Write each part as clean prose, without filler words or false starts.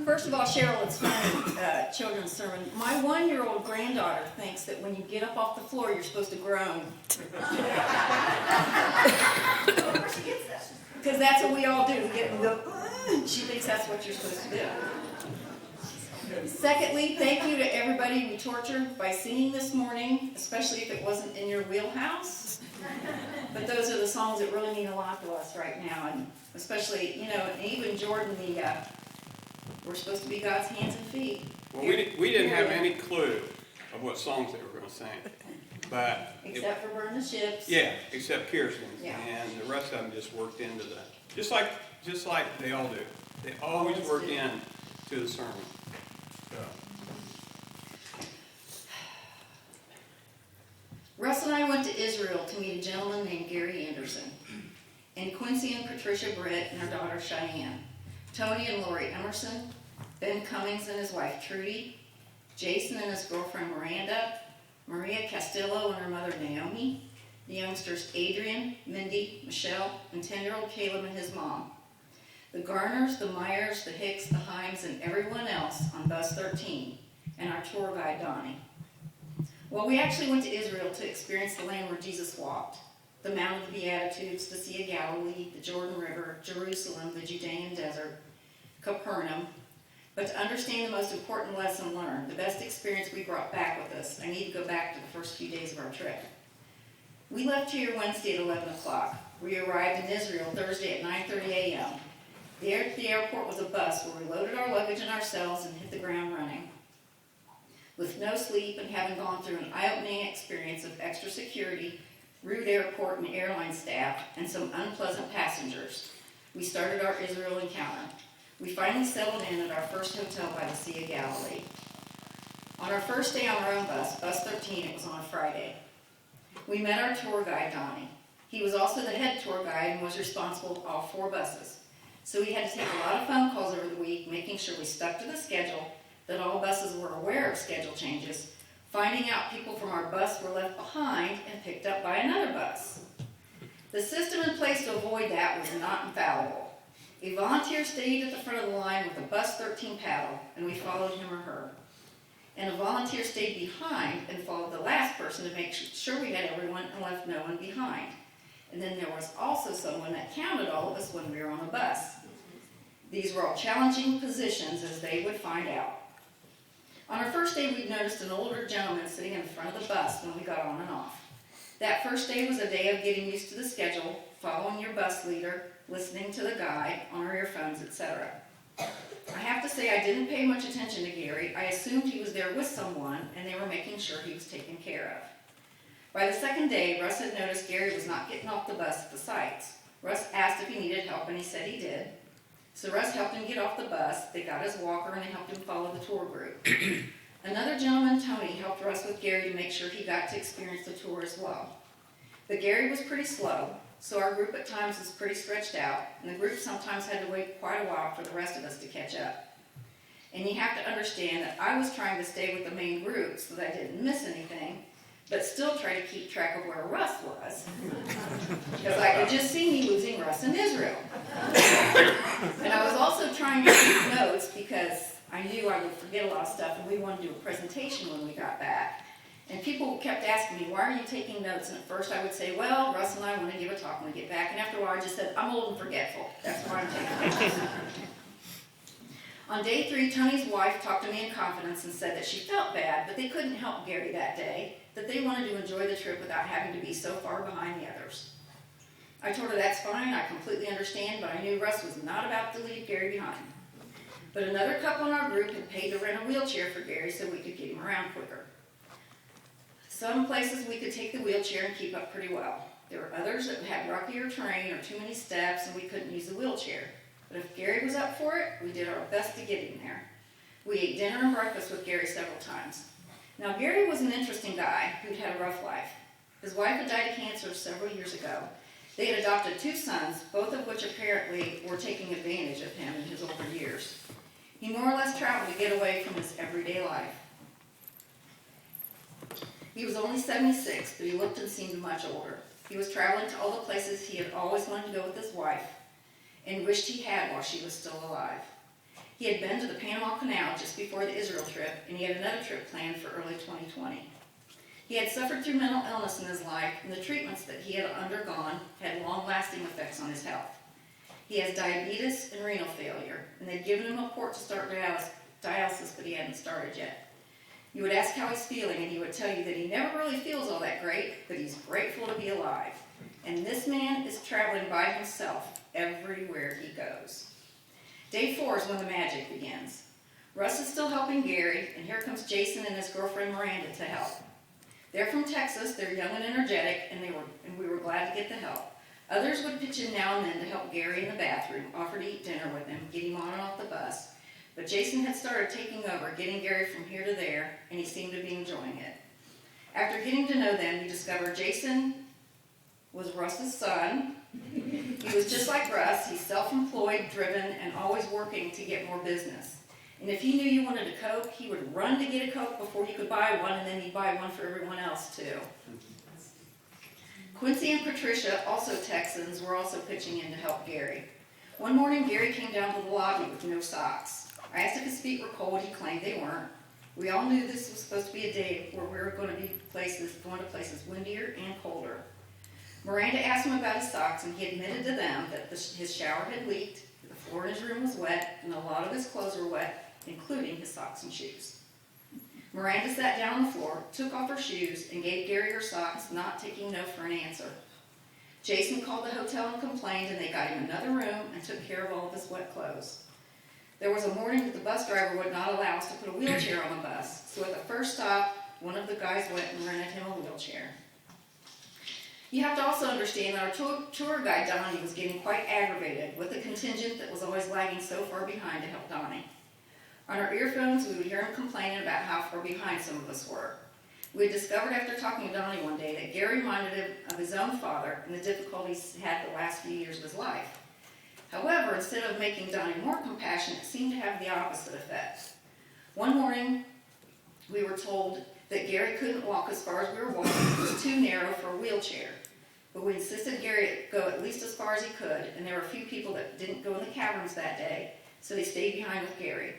First of all, Cheryl, it's funny, children's sermon. My 1-year-old granddaughter thinks that when you get up off the floor, you're supposed to groan. Because that's what we all do. We get and go, she thinks that's what you're supposed to do. Secondly, thank you to everybody we tortured by singing this morning, especially if it wasn't in your wheelhouse. But those are the songs that really mean a lot to us right now, and especially, and even Jordan, we're supposed to be God's hands and feet. Well, we didn't have any clue of what songs they were going to sing, but except for Burn the Ships. Yeah, except Kirsten, yeah. And the rest of them just worked into just like they all do. They always work in to the sermon. So. Russ and I went to Israel to meet a gentleman named Gary Anderson, and Quincy and Patricia Britt and their daughter Cheyenne, Tony and Lori Emerson, Ben Cummings and his wife Trudy, Jason and his girlfriend Miranda, Maria Castillo and her mother Naomi, the youngsters Adrian, Mindy, Michelle, and 10-year-old Caleb and his mom, the Garners, the Myers, the Hicks, the Himes, and everyone else on bus 13, and our tour guide Donnie. Well, we actually went to Israel to experience the land where Jesus walked, the Mount of the Beatitudes, the Sea of Galilee, the Jordan River, Jerusalem, the Judean desert, Capernaum. But to understand the most important lesson learned, the best experience we brought back with us, I need to go back to the first few days of our trip. We left here Wednesday at 11 o'clock. We arrived in Israel Thursday at 9:30 a.m. There at the airport was a bus where we loaded our luggage and ourselves and hit the ground running. With no sleep and having gone through an eye-opening experience of extra security, rude airport and airline staff, and some unpleasant passengers, we started our Israel encounter. We finally settled in at our first hotel by the Sea of Galilee. On our first day on our own bus, bus 13, it was on a Friday. We met our tour guide, Donnie. He was also the head tour guide and was responsible for all 4 buses. So we had to take a lot of phone calls over the week, making sure we stuck to the schedule, that all buses were aware of schedule changes, finding out people from our bus were left behind and picked up by another bus. The system in place to avoid that was not infallible. A volunteer stayed at the front of the line with a bus 13 paddle, and we followed him or her. And a volunteer stayed behind and followed the last person to make sure we had everyone and left no one behind. And then there was also someone that counted all of us when we were on the bus. These were all challenging positions, as they would find out. On our first day, we noticed an older gentleman sitting in the front of the bus when we got on and off. That first day was a day of getting used to the schedule, following your bus leader, listening to the guide on our earphones, etc. I have to say I didn't pay much attention to Gary. I assumed he was there with someone, and they were making sure he was taken care of. By the second day, Russ had noticed Gary was not getting off the bus at the sites. Russ asked if he needed help, and he said he did. So Russ helped him get off the bus. They got his walker, and they helped him follow the tour group. Another gentleman, Tony, helped Russ with Gary to make sure he got to experience the tour as well. But Gary was pretty slow, so our group at times was pretty stretched out, and the group sometimes had to wait quite a while for the rest of us to catch up. And you have to understand that I was trying to stay with the main group so that I didn't miss anything, but still try to keep track of where Russ was, because I could just see me losing Russ in Israel. And I was also trying to keep notes because I knew I would forget a lot of stuff, and we wanted to do a presentation when we got back. And people kept asking me, why are you taking notes? And at first I would say, well, Russ and I want to give a talk when we get back. And after a while I just said, I'm old and forgetful. That's why I'm taking notes. On day 3, Tony's wife talked to me in confidence and said that she felt bad, but they couldn't help Gary that day, that they wanted to enjoy the trip without having to be so far behind the others. I told her that's fine, I completely understand, but I knew Russ was not about to leave Gary behind. But another couple in our group had paid to rent a wheelchair for Gary so we could get him around quicker. Some places we could take the wheelchair and keep up pretty well. There were others that had rockier terrain or too many steps and we couldn't use the wheelchair. But if Gary was up for it, we did our best to get him there. We ate dinner and breakfast with Gary several times. Now Gary was an interesting guy who'd had a rough life. His wife had died of cancer several years ago. They had adopted 2 sons, both of which apparently were taking advantage of him in his older years. He more or less traveled to get away from his everyday life. He was only 76, but he looked and seemed much older. He was traveling to all the places he had always wanted to go with his wife and wished he had while she was still alive. He had been to the Panama Canal just before the Israel trip, and he had another trip planned for early 2020. He had suffered through mental illness in his life, and the treatments that he had undergone had long-lasting effects on his health. He has diabetes and renal failure, and they'd given him a report to start dialysis, but he hadn't started yet. You would ask how he's feeling, and he would tell you that he never really feels all that great, but he's grateful to be alive. And this man is traveling by himself everywhere he goes. Day 4 is when the magic begins. Russ is still helping Gary, and here comes Jason and his girlfriend Miranda to help. They're from Texas, they're young and energetic, and we were glad to get the help. Others would pitch in now and then to help Gary in the bathroom, offer to eat dinner with him, get him on and off the bus. But Jason had started taking over, getting Gary from here to there, and he seemed to be enjoying it. After getting to know them, we discovered Jason was Russ's son. He was just like Russ. He's self-employed, driven, and always working to get more business. And if he knew you wanted a Coke, he would run to get a Coke before he could buy one, and then he'd buy one for everyone else too. Quincy and Patricia, also Texans, were also pitching in to help Gary. One morning, Gary came down to the lobby with no socks. I asked if his feet were cold. He claimed they weren't. We all knew this was supposed to be a day where we were going to places windier and colder. Miranda asked him about his socks, and he admitted to them that his shower had leaked, the floor in his room was wet, and a lot of his clothes were wet, including his socks and shoes. Miranda sat down on the floor, took off her shoes, and gave Gary her socks, not taking no for an answer. Jason called the hotel and complained, and they got him another room and took care of all of his wet clothes. There was a morning that the bus driver would not allow us to put a wheelchair on the bus, so at the first stop, one of the guys went and rented him a wheelchair. You have to also understand that our tour guide, Donnie, was getting quite aggravated with the contingent that was always lagging so far behind to help Donnie. On our earphones, we would hear him complaining about how far behind some of us were. We had discovered after talking to Donnie one day that Gary reminded him of his own father and the difficulties he had the last few years of his life. However, instead of making Donnie more compassionate, it seemed to have the opposite effect. One morning, we were told that Gary couldn't walk as far as we were walking. It was too narrow for a wheelchair. But we insisted Gary go at least as far as he could, and there were a few people that didn't go in the caverns that day, so they stayed behind with Gary.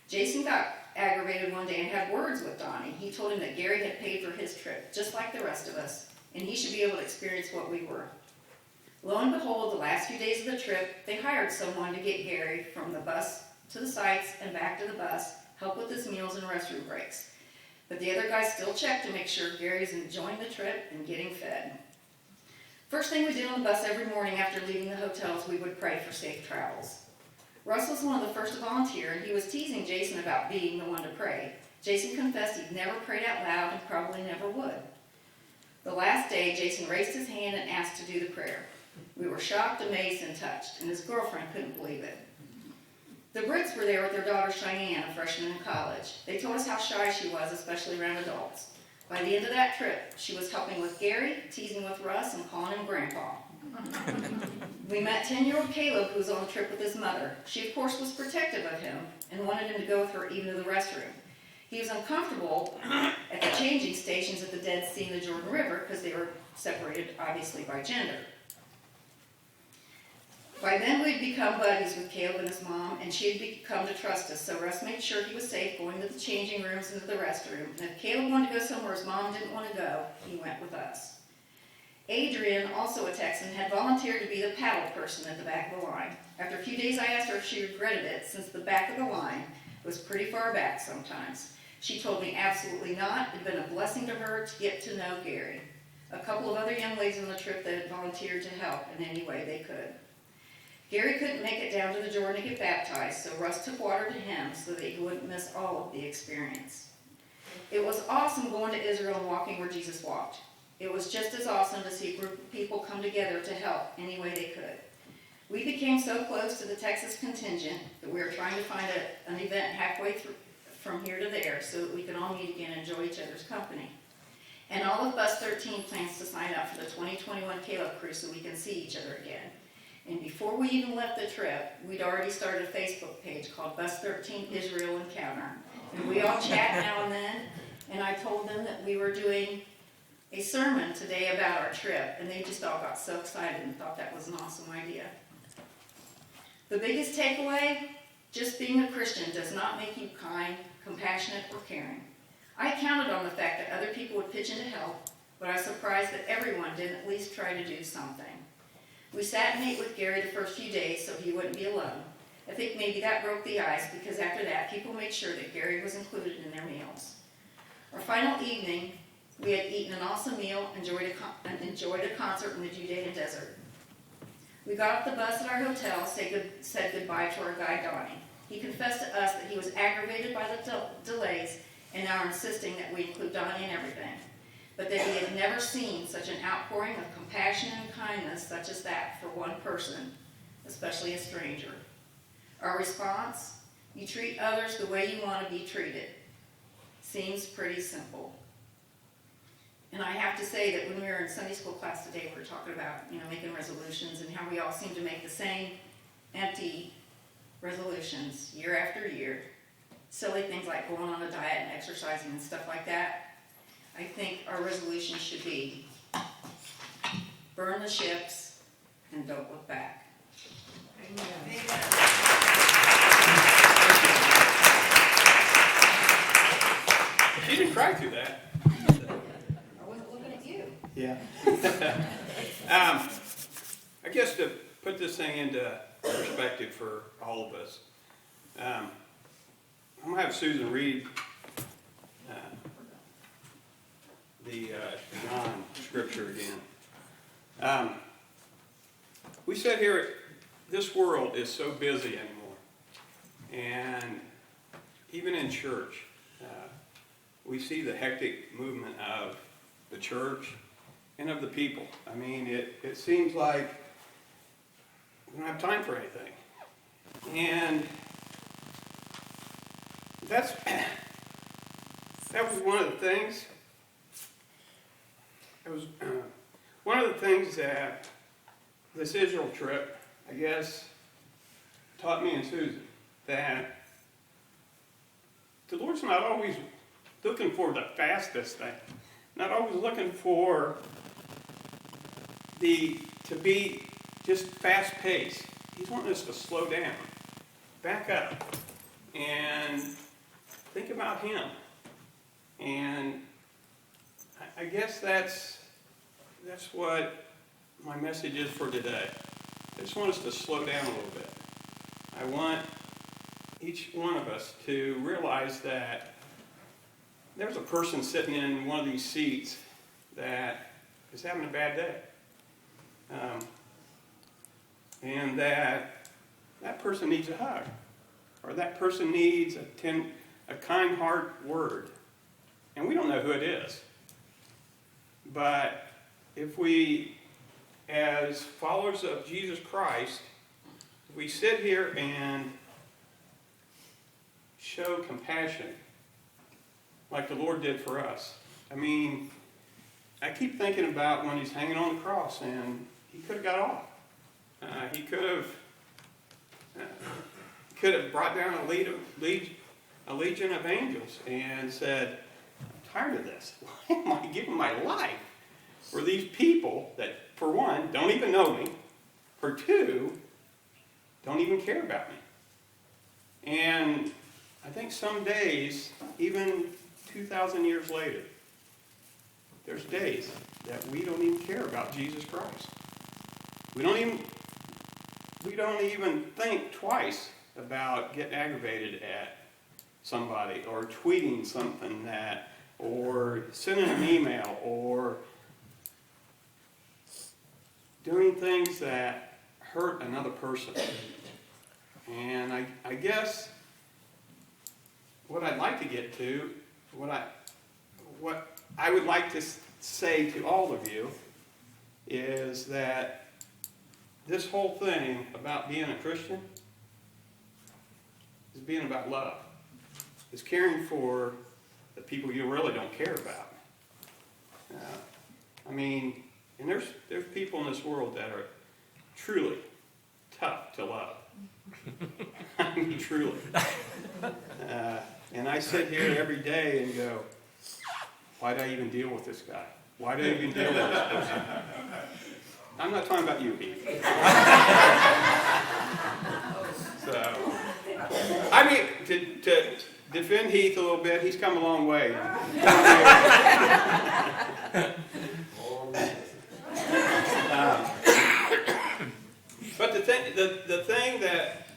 Jason got aggravated one day and had words with Donnie. He told him that Gary had paid for his trip, just like the rest of us, and he should be able to experience what we were. Lo and behold, the last few days of the trip, they hired someone to get Gary from the bus to the sites and back to the bus, help with his meals and restroom breaks. But the other guys still checked to make sure Gary's enjoying the trip and getting fed. First thing we did on the bus every morning after leaving the hotels, we would pray for safe travels. Russ was one of the first to volunteer, and he was teasing Jason about being the one to pray. Jason confessed he'd never prayed out loud and probably never would. The last day, Jason raised his hand and asked to do the prayer. We were shocked, amazed, and touched, and his girlfriend couldn't believe it. The Brits were there with their daughter Cheyenne, a freshman in college. They told us how shy she was, especially around adults. By the end of that trip, she was helping with Gary, teasing with Russ, and calling him Grandpa. We met 10-year-old Caleb, who was on the trip with his mother. She, of course, was protective of him and wanted him to go with her even to the restroom. He was uncomfortable at the changing stations at the Dead Sea and the Jordan River because they were separated, obviously, by gender. By then, we'd become buddies with Caleb and his mom, and she had become to trust us, so Russ made sure he was safe going to the changing rooms and to the restroom. And if Caleb wanted to go somewhere his mom didn't want to go, he went with us. Adrian, also a Texan, had volunteered to be the paddle person at the back of the line. After a few days, I asked her if she regretted it, since the back of the line was pretty far back sometimes. She told me absolutely not. It had been a blessing to her to get to know Gary. A couple of other young ladies on the trip that had volunteered to help in any way they could. Gary couldn't make it down to the Jordan to get baptized, so Russ took water to him so that he wouldn't miss all of the experience. It was awesome going to Israel and walking where Jesus walked. It was just as awesome to see a group of people come together to help any way they could. We became so close to the Texas contingent that we were trying to find an event halfway from here to there so that we could all meet again and enjoy each other's company. And all of Bus 13 plans to sign up for the 2021 Caleb Cruise so we can see each other again. And before we even left the trip, we'd already started a Facebook page called Bus 13 Israel Encounter. And we all chat now and then, and I told them that we were doing a sermon today about our trip, and they just all got so excited and thought that was an awesome idea. The biggest takeaway Just being a Christian does not make you kind, compassionate, or caring. I counted on the fact that other people would pitch in to help, but I was surprised that everyone didn't at least try to do something. We sat and ate with Gary the first few days so he wouldn't be alone. I think maybe that broke the ice because after that, people made sure that Gary was included in their meals. Our final evening, we had eaten an awesome meal and enjoyed a concert in the Judean desert. We got off the bus at our hotel, said goodbye to our guide, Donnie. He confessed to us that he was aggravated by the delays and now insisting that we include Donnie in everything, but that he had never seen such an outpouring of compassion and kindness such as that for one person, especially a stranger. Our response: you treat others the way you want to be treated. Seems pretty simple. And I have to say that when we were in Sunday school class today, we were talking about, making resolutions and how we all seem to make the same empty resolutions year after year. Silly things like going on a diet and exercising and stuff like that. I think our resolution should be burn the ships and don't look back. Amen. She didn't cry through that. I wasn't looking at you. Yeah. I guess to put this thing into perspective for all of us, I'm going to have Susan read the John scripture again. We said here, this world is so busy anymore. And even in church, we see the hectic movement of the church and of the people. I mean, it seems like we don't have time for anything. And that was one of the things. It was one of the things that this Israel trip, I guess, taught me and Susan, that the Lord's not always looking for the fastest thing, not always looking for to be just fast paced. He's wanting us to slow down, back up, and think about Him. And I guess that's what my message is for today. I just want us to slow down a little bit. I want each one of us to realize that there's a person sitting in one of these seats that is having a bad day. And that person needs a hug. Or that person needs a kind heart word. And we don't know who it is. But if we, as followers of Jesus Christ, we sit here and show compassion like the Lord did for us. I mean, I keep thinking about when He's hanging on the cross and He could have got off. He could have brought down a legion of angels and said, I'm tired of this. Why am I giving my life for these people that, for one, don't even know me, for two, don't even care about me? And I think some days, even 2,000 years later, there's days that we don't even care about Jesus Christ. We don't even think twice about getting aggravated at somebody or tweeting something or sending an email or doing things that hurt another person. And I guess what I'd like to get to, what I would like to say to all of you is that this whole thing about being a Christian is being about love. It's caring for the people you really don't care about. I mean, and there's people in this world that are truly tough to love. I mean, truly. And I sit here every day and go, why do I even deal with this guy? Why do I even deal with this person? I'm not talking about you, Heath. So, I mean, to defend Heath a little bit, he's come a long way. But the thing that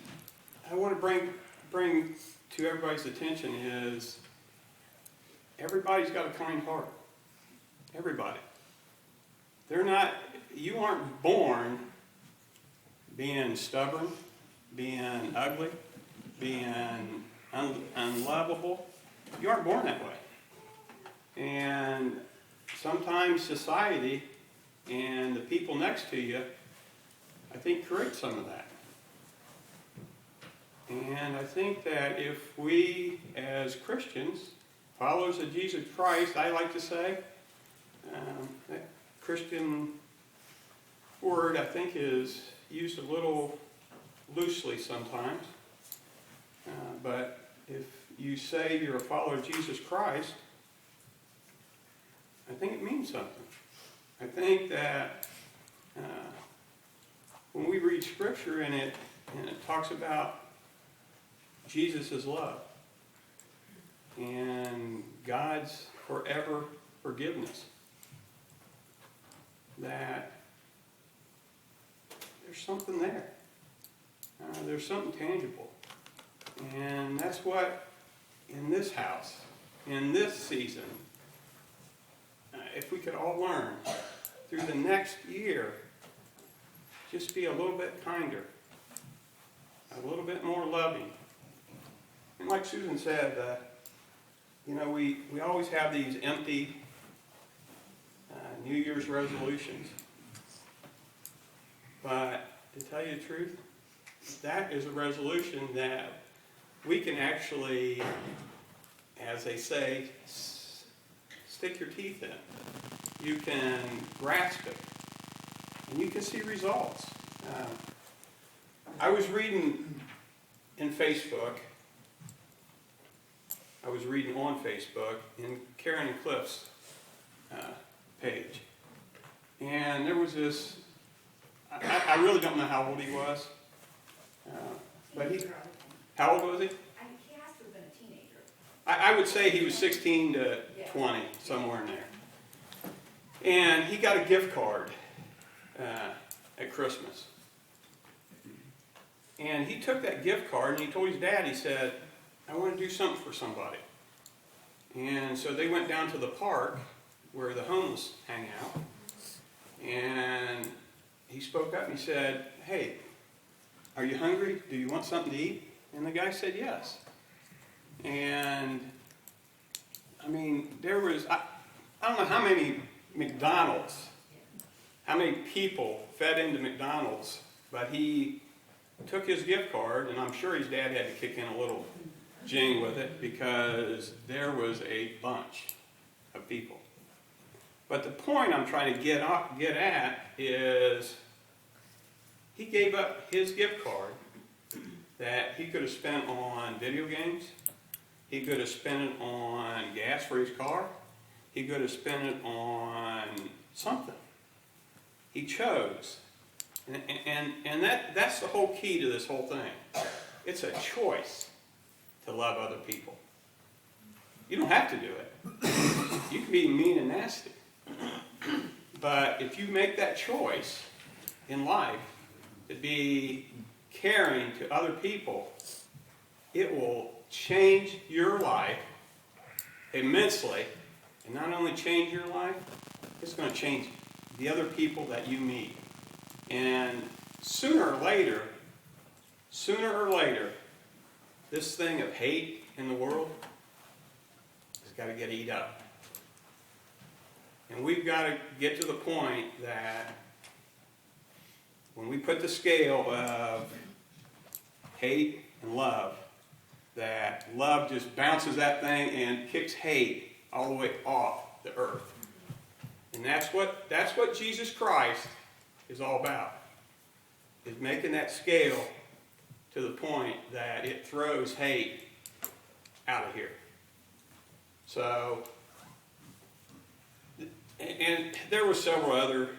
I want to bring to everybody's attention is everybody's got a kind heart. Everybody. You aren't born being stubborn, being ugly, being unlovable. You aren't born that way. And sometimes society and the people next to you, I think, create some of that. And I think that if we, as Christians, followers of Jesus Christ, I like to say, that Christian word, I think, is used a little loosely sometimes. But if you say you're a follower of Jesus Christ, I think it means something. I think that when we read Scripture and it talks about Jesus' love and God's forever forgiveness, that there's something there. There's something tangible. And that's what, in this house, in this season, if we could all learn through the next year, just be a little bit kinder, a little bit more loving. And like Susan said, we always have these empty New Year's resolutions. But to tell you the truth, that is a resolution that we can actually, as they say, stick your teeth in. You can grasp it, and you can see results. I was reading on Facebook in Karen and Cliff's page, and there was this, I really don't know how old he was, but how old was he? He has to have been a teenager. I would say he was 16 to 20, somewhere in there. And he got a gift card at Christmas. And he took that gift card and he told his dad, he said, I want to do something for somebody. And so they went down to the park where the homeless hang out. And he spoke up and he said, hey, are you hungry? Do you want something to eat? And the guy said yes. And I mean, there was, I don't know how many McDonald's, how many people fed into McDonald's, but he took his gift card, and I'm sure his dad had to kick in a little jing with it because there was a bunch of people. But the point I'm trying to get at is he gave up his gift card that he could have spent on video games, he could have spent it on gas for his car, he could have spent it on something. He chose. And that's the whole key to this whole thing. It's a choice to love other people. You don't have to do it. You can be mean and nasty. But if you make that choice in life to be caring to other people, it will change your life immensely. And not only change your life, it's going to change the other people that you meet. And sooner or later, this thing of hate in the world has got to get eat up. And we've got to get to the point that when we put the scale of hate and love, that love just bounces that thing and kicks hate all the way off the earth. And that's what Jesus Christ is all about, is making that scale to the point that it throws hate out of here. So, and there were several other,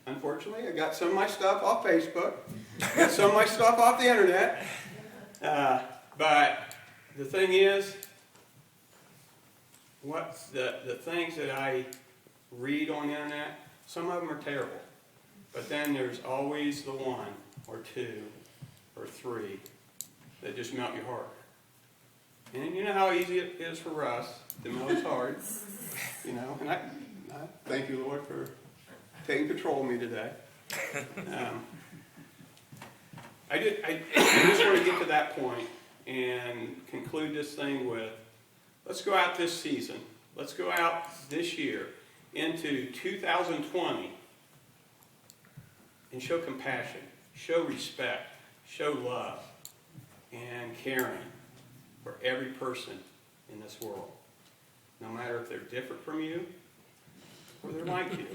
unfortunately, I got some of my stuff off Facebook, got some of my stuff off the internet, But the thing is, what's the things that I read on the internet, some of them are terrible. But then there's always the one or two or three that just melt your heart. And you know how easy it is for Russ to melt his heart, you know. And I thank you, Lord, for taking control of me today. I just want to get to that point and conclude this thing with, let's go out this season. Let's go out this year into 2020 and show compassion, show respect, show love, and caring for every person in this world, no matter if they're different from you or they're like you.